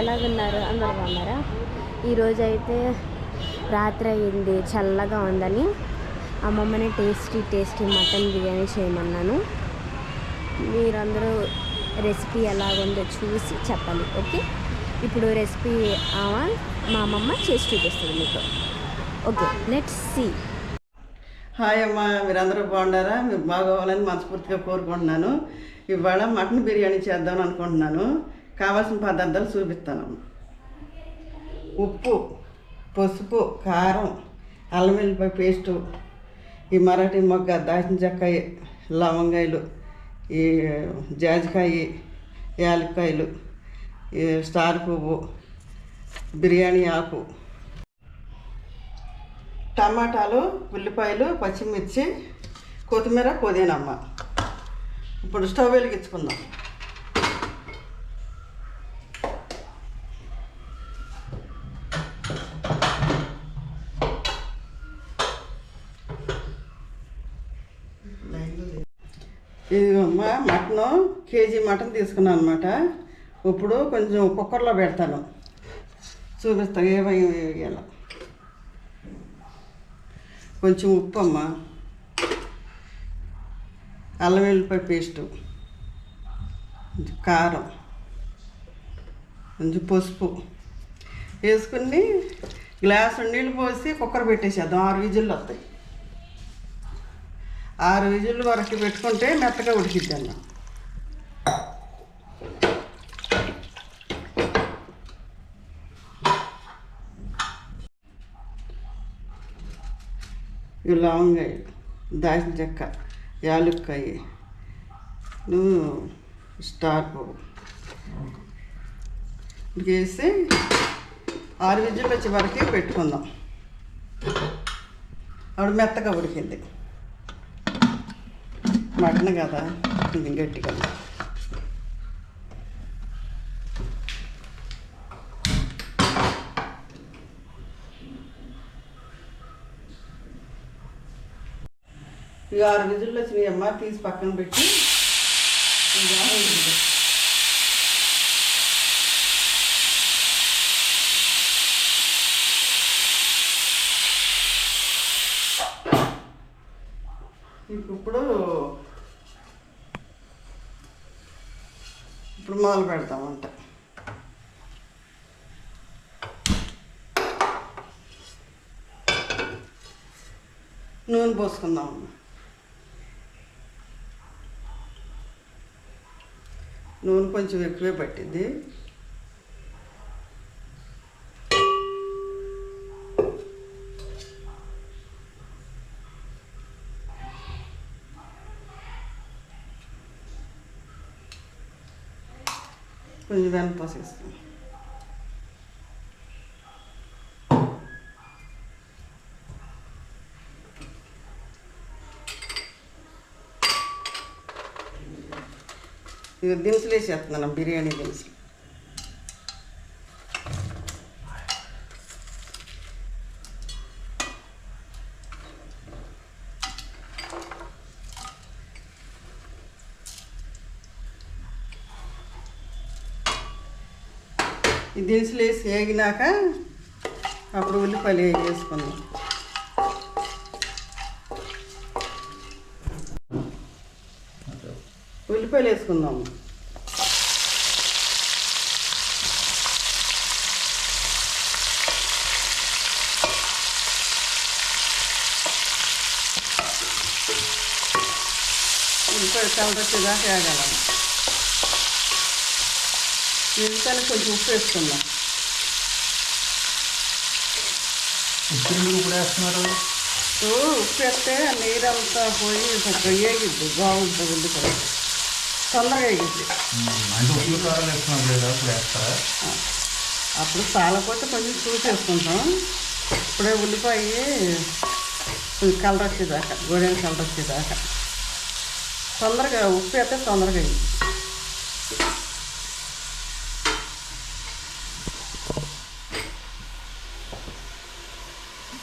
ఎలాగున్నారు? అందరు బాగున్నారా? ఈరోజు అయితే రాత్రి అయింది, చల్లగా ఉందని అమ్మమ్మని టేస్టీ మటన్ బిర్యానీ చేయమన్నాను. మీరందరూ రెసిపీ ఎలాగుందో చూసి చెప్పాలి. ఓకే, ఇప్పుడు రెసిపీ మా అమ్మమ్మ చేసి చూపిస్తుంది మీకు. Okay, let's see. హాయ్ అమ్మ, మీరందరూ బాగున్నారా? మీరు బాగోవాలని మనస్ఫూర్తిగా కోరుకుంటున్నాను. ఇవాళ మటన్ బిర్యానీ చేద్దాం అనుకుంటున్నాను. కావాల్సిన పదార్థాలు చూపిస్తాను. ఉప్పు, పసుపు, కారం, అల్లం వెల్లిపాయ పేస్టు, ఈ మరాఠీ మొగ్గ, దాచిన చెక్కాయ, లవంగాయలు, ఈ జాజికాయ, యాలక్కాయలు, ఈ స్టార్ పువ్వు, బిర్యానీ ఆకు, టమాటాలు, ఉల్లిపాయలు, పచ్చిమిర్చి, కొత్తిమీర, పుదీనమ్మ. ఇప్పుడు స్టవ్ వెలిగించుకుందాం. ఇదిగమ్మ మటను, కేజీ మటన్ తీసుకున్నాను అనమాట. ఇప్పుడు కొంచెం కుక్కర్లో పెడతాను, చూపిస్తాను ఏమేమి వేయాలో. కొంచెం ఉప్పు అమ్మ, అల్లం వెల్లిపాయ పేస్టు, కారం, కొంచెం పసుపు వేసుకుని గ్లాసు నీళ్ళు పోసి కుక్కర్ పెట్టేసేద్దాం. 6 విజిల్లు వస్తాయి. 6 విజిల్లు వరకు పెట్టుకుంటే మెత్తగా ఉడికిద్దాం. ఈ లవంగాయ, దాచిన చెక్క, యాలక్కాయ, స్టార్ పువ్వు వేసి 6 విజిల్లు వచ్చే వరకు పెట్టుకుందాం. అప్పుడు మెత్తగా ఉడికింది. మటన్ కదా, కొంచెం గట్టిగా. ఇక 6 విజిల్లు వచ్చినాయి అమ్మ, తీసి పక్కన పెట్టి ఇప్పుడు మొదలు పెడతామంట. నూనె పోసుకుందామమ్మా. నూనె కొంచెం ఎక్కువే పట్టింది. కొంచెం వెనపసేస్తాం. ఇక దినుసులు వేసేస్తున్నాను, బిర్యానీ దినుసులు. ఈ దినుసులు వేసి వేగినాక అప్పుడు ఉల్లిపాయలు వేసుకుందాం. ఉల్లిపాయలు వేసుకుందాము. ఉల్లిపాయ కలర్ వచ్చేదాకా వేగలం. ఉల్లిపాయలు కొంచెం ఉప్పు వేసుకుందాం. ఉప్పు వేస్తున్నారు. ఉప్పు వేస్తే నీరంతా పోయి కొంచెం వేగిద్ది, బాగుంటుంది. ఉల్లిపాయ తొందరగా వేగిద్ది. అప్పుడు చాలకపోతే కొంచెం చూసి వేసుకుంటాం. ఇప్పుడే ఉల్లిపాయ కలర్ వచ్చేదాకా, గోడెల కలర్ వచ్చేదాకా తొందరగా ఉప్పు వేస్తే తొందరగా వేగి.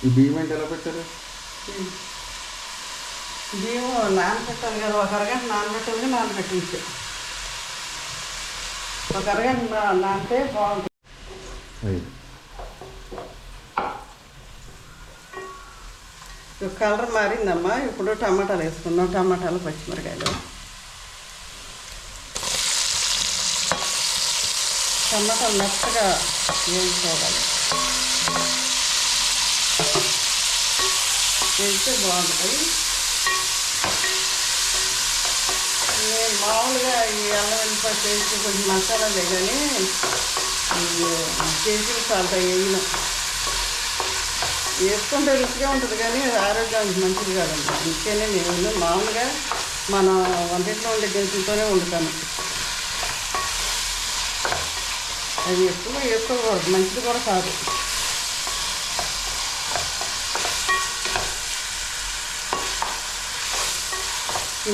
ఈ బియ్యం అంటే ఎలా పెట్టారు? బియ్యం నానబెట్టాలి కదా, 1 అరగంట నానబెట్టాలి. నానబెట్టించి 1 అరగంట నానితే బాగుంటుంది. కలర్ మారిందమ్మా. ఇప్పుడు టమాటాలు వేసుకుందాం. టమాటాలు, పచ్చిమిరకాయలు. టమాటాలు మెత్తగా వేయించుకోవాలి. వేస్తే బాగుంటుంది. నేను మామూలుగా ఈ అల్లం వెల్లిపాయ పేస్ట్ కొంచెం మసాలాలే కానీ చేసి సాల్ట్ వేయను. వేసుకుంటే రుచిగా ఉంటుంది కానీ ఆరోగ్యానికి మంచిది కాదండి. అందుకనే నేను మామూలుగా మన వంటింట్లో ఉండే దినుసులతోనే వండుతాను. అది ఎక్కువ వేసుకోకూడదు, మంచిది కూడా కాదు.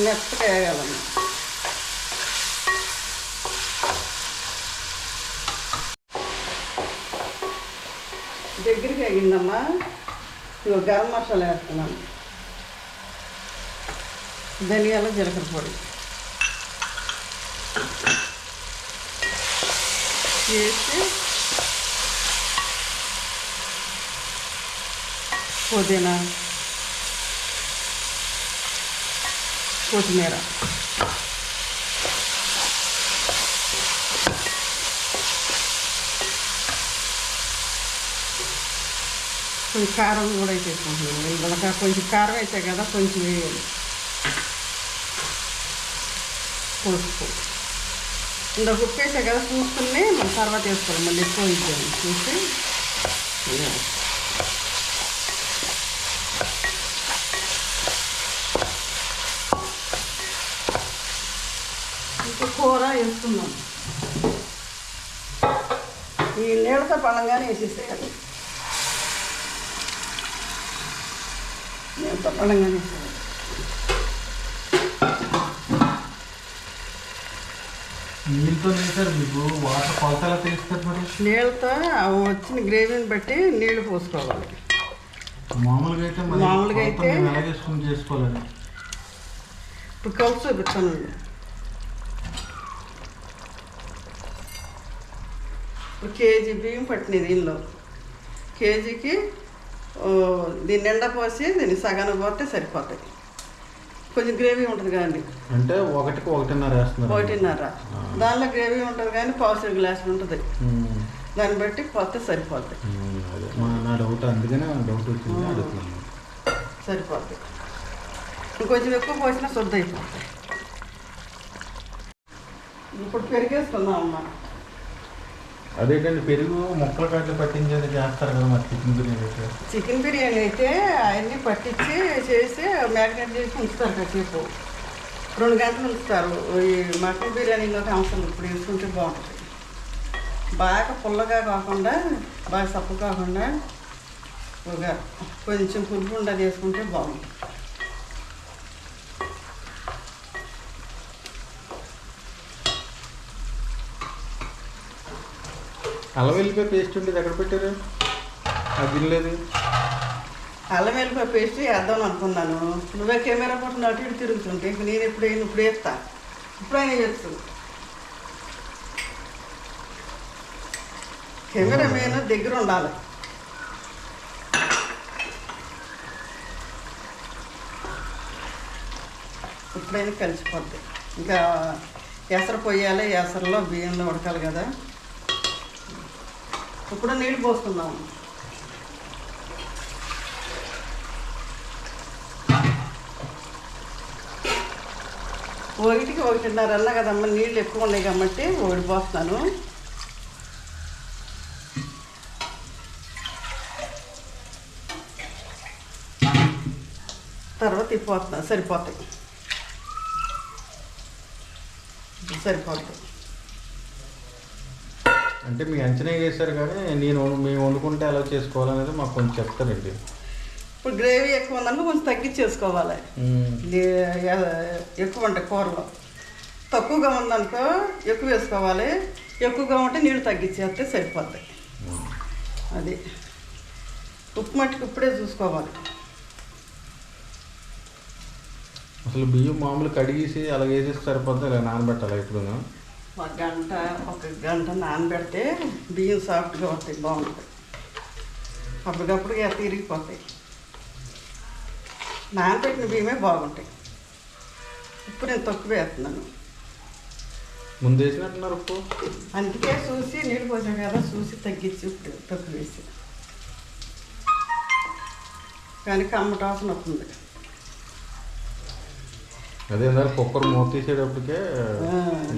మెత్తగా వేయాలమ్మా. దగ్గరికి అయ్యిందమ్మా. ఇగో గరం మసాలా వేస్తున్నాను. ధనియాలు, జీలకర్ర పొడి వేసి పుదీనా, కొత్తిమీర కొంచెం కారం కూడా వేసేసుకుంటున్నాను. ఇవాళ కొంచెం కారం వేసా కదా, కొంచెం వేయాలి. పసుపు ఇంత ఉప్పు వేసా కదా, చూసుకుని మనం తర్వాత వేసుకోవాలి. మళ్ళీ ఎక్కువ ఇద్దాము చూసి. ఇంకా కూర వేసుకుందాం. ఈ నీళ్ళతో పళ్ళంగానే వేసేసేయాలి. నీళ్ళతో పళ్ళంగానే వేసేయాలి. నీళ్ళతో వేసారు మీకు వాటర్ కొలతలా తెలుస్తుంది మరి? నీళ్ళతో వచ్చిన గ్రేవీని బట్టి నీళ్లు పోసుకోవాలి. మామూలుగా అయితే ఎలాగేసుకుని చేసుకోవాలని ఇప్పుడు కలిసి చూపిస్తానండి. ఇప్పుడు కేజీ బియ్యం పట్టినది దీనిలో. కేజీకి దీన్ని నిండా పోసి దీన్ని సగానికి పోతే సరిపోతాయి. కొంచెం గ్రేవీ ఉంటుంది కదండి. అంటే 1:1.5 వేస్తున్నారు. 1:30 దానిలో గ్రేవీ ఉంటుంది కానీ 1/4 గ్లాసులు ఉంటుంది. దాన్ని బట్టి పోతే సరిపోతాయి. అదే నా డౌట్, అందుకనే డౌట్ వచ్చింది అడుగుతున్నాను. సరిపోతాయి. ఇంకొంచెం ఎక్కువ పోసినా శుద్ధ అయిపోతాయి. ఇప్పుడు పెరిగేసుకుందాం అమ్మ. అదేంటండి పెరుగు ముక్కలు కట్లు పట్టించేది చేస్తారు కదా మరి చికెన్ బిర్యానీ అయితే? చికెన్ బిర్యానీ అయితే అవన్నీ పట్టించి చేసి మ్యారినేట్ చేసి ఉంచుతారు కాసేపు. 2 గంటలు ఉంచుతారు. ఈ మటన్ బిర్యానీలోకి అవసరం ఇప్పుడు వేసుకుంటే బాగుంటుంది. బాగా పుల్లగా కాకుండా, బాగా సప్పు కాకుండా కొంచెం పులుపు ఉండదు వేసుకుంటే బాగుంటుంది. అల్లం వెల్లిపాయ పేస్ట్ ఉండేది ఎక్కడ పెట్టారు? అది లేదు. అల్లం వెల్లిపాయ పేస్ట్ వేద్దాం అనుకున్నాను. నువ్వే కెమెరా పట్టుకుని అటు ఇటు తిరుగుతుంటే ఇంక నేను ఇప్పుడు వేస్తా. ఇప్పుడైనా వేయచ్చు. కెమెరా మీద దగ్గర ఉండాలి. ఇప్పుడైనా కలిసిపోద్ది. ఇంకా ఎసరు పొయ్యాలి. ఎసరులో బియ్యంలో ఉడకాలి కదా. ఇప్పుడు నీళ్ళు పోసుకుందాము. ఒకటికి 1:30 అన్నా కదమ్మా. నీళ్ళు ఎక్కువ ఉన్నాయి కాబట్టి 1 పోస్తాను. తర్వాత ఇప్పోతున్నాను. సరిపోతాయి. అంటే మీ అంచనా వేశారు కానీ మేము వండుకుంటే ఎలా చేసుకోవాలనేది మాకు కొంచెం చెప్తారండి. ఇప్పుడు గ్రేవీ ఎక్కువ ఉందనుకో కొంచెం తగ్గించేసుకోవాలి. ఎక్కువ ఉంటాయి కూరలో. తక్కువగా ఉందనుకో ఎక్కువ వేసుకోవాలి. ఎక్కువగా ఉంటే నీళ్ళు తగ్గించేస్తే సరిపోతాయి. అది ఉప్పు మట్టుకు ఇప్పుడే చూసుకోవాలి. అసలు బియ్యం మామూలు కడిగేసి అలా వేసేసి సరిపోతుంది. ఇలా నానబెట్టాలి ఇప్పుడు. ఒక గంట నానబెడితే బియ్యం సాఫ్ట్గా వస్తాయి, బాగుంటాయి. అప్పటికప్పుడు తిరిగిపోతాయి. నానబెట్టిన బియ్యమే బాగుంటాయి. ఉప్పు నేను తక్కువ వేస్తున్నాను. ముందు వేసినట్టున్నారు ఉప్పు. అందుకే చూసి నీళ్ళు పోసాం కదా, చూసి తగ్గించి ఉప్పు తక్కువ వేసి. కానీ కమ్మట వాసన వస్తుంది. అదే కుక్కర్ మూత తీసేటప్పటికే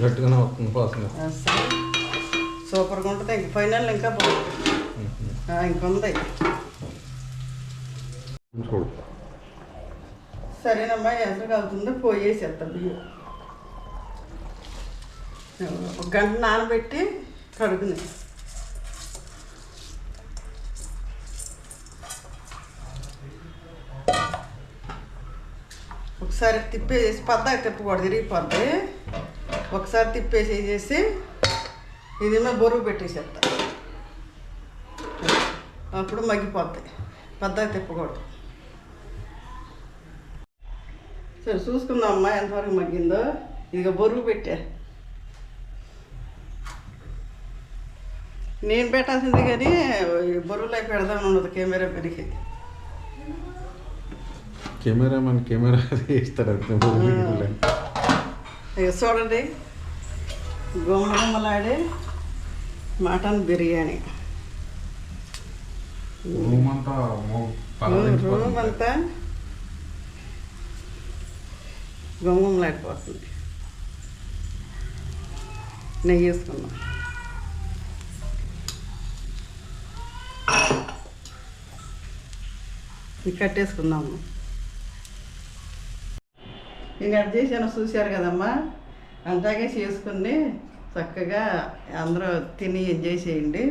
గట్టిగానే వస్తుంది వాసన. సూపర్గా ఉంటుంది. ఇంక ఫైనల్ ఇంకా బాగుంటుంది. ఇంకొంది. సరేనమ్మా, ఎంత కలుతుందో పోయేసేస్తా బియ్యం. ఒక గంట నానబెట్టి కడుగుని. ఒకసారి తిప్పేసేసి పద్దాకి తిప్పకూడదు, తిరిగిపోద్ది. ఒకసారి తిప్పేసేసి ఇది బరువు పెట్టేసేస్తా. అప్పుడు మగ్గిపోతాయి. పద్దాకి తిప్పకూడదు. సరే చూసుకుందాం అమ్మా ఎంతవరకు మగ్గిందో. ఇదిగో బరువు పెట్టా. నేను పెట్టాల్సింది కానీ బరువులో పెడదామని ఉండదు కెమెరా పెరిగి. కెమెరా ఇస్తాడు. ఇక చూడండి, గుమ్మలాడే మటన్ బిర్యానీ. రూమ్ అంతా గుమ్మలాడిపోతుంది. నెయ్యి వేసుకున్నాం. కట్టేసుకుందాము. నేను ఎడ్ చేసాను చూశారు కదమ్మా. అంతాగే చేసుకుని చక్కగా అందరూ తిని ఎంజాయ్ చేయండి.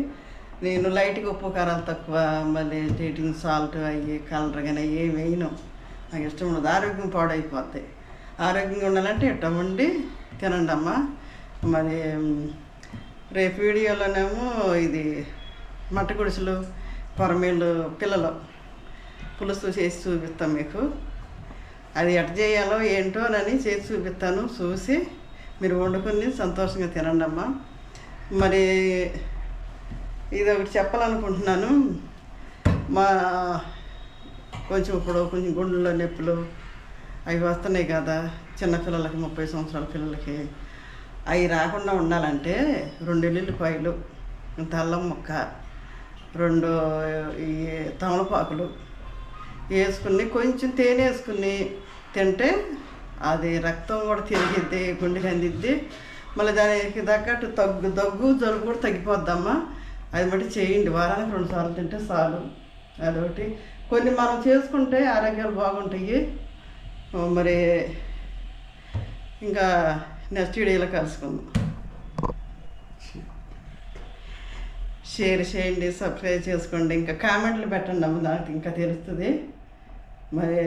నేను లైట్గా ఉప్పు కారాలు తక్కువ, మళ్ళీ టేటింగ్ సాల్ట్ అయ్యి కలర్ కానీ ఏమి వేయను. నాకు ఇష్టం ఉండదు. ఆరోగ్యం పాడైపోతాయి. ఆరోగ్యంగా ఉండాలంటే ఇట్టం వండి తినండి అమ్మా. మరి రేపు వీడియోలోనేమో ఇది మట్ట గుడిసెలు, కొరమేళ్ళు పిల్లలు పులుసు చేసి చూపిస్తాం మీకు. అది ఎట్ట చేయాలో ఏంటోనని చేసి చూపిస్తాను. చూసి మీరు వండుకుని సంతోషంగా తినండి అమ్మా. మరి ఇది ఒకటి చెప్పాలనుకుంటున్నాను. కొంచెం గుండెల్లో నొప్పులు అవి వస్తున్నాయి కదా చిన్నపిల్లలకి, 30 సంవత్సరాల పిల్లలకి. అవి రాకుండా ఉండాలంటే 2 ఎల్లుల్లిపాయలు, అల్లం ముక్క, 2 ఈ తమలపాకులు వేసుకుని కొంచెం తేనె వేసుకుని తింటే అది రక్తం కూడా తిరిగిద్ది, గుండెకి అందిద్ది. మళ్ళీ దానికి తగ్గట్టు దగ్గు జలుబు కూడా తగ్గిపోద్దమ్మా. అది బట్టి చేయండి. వారానికి 2 సార్లు తింటే చాలు. అదొకటి. కొన్ని మనం చేసుకుంటే ఆరోగ్యాలు బాగుంటాయి. మరి ఇంకా నెక్స్ట్ వీడియోలో కలుసుకుందాం. షేర్ చేయండి, సబ్స్క్రైబ్ చేసుకోండి, ఇంకా కామెంట్లు పెట్టండి అమ్మ, నాకు ఇంకా తెలుస్తుంది. మరి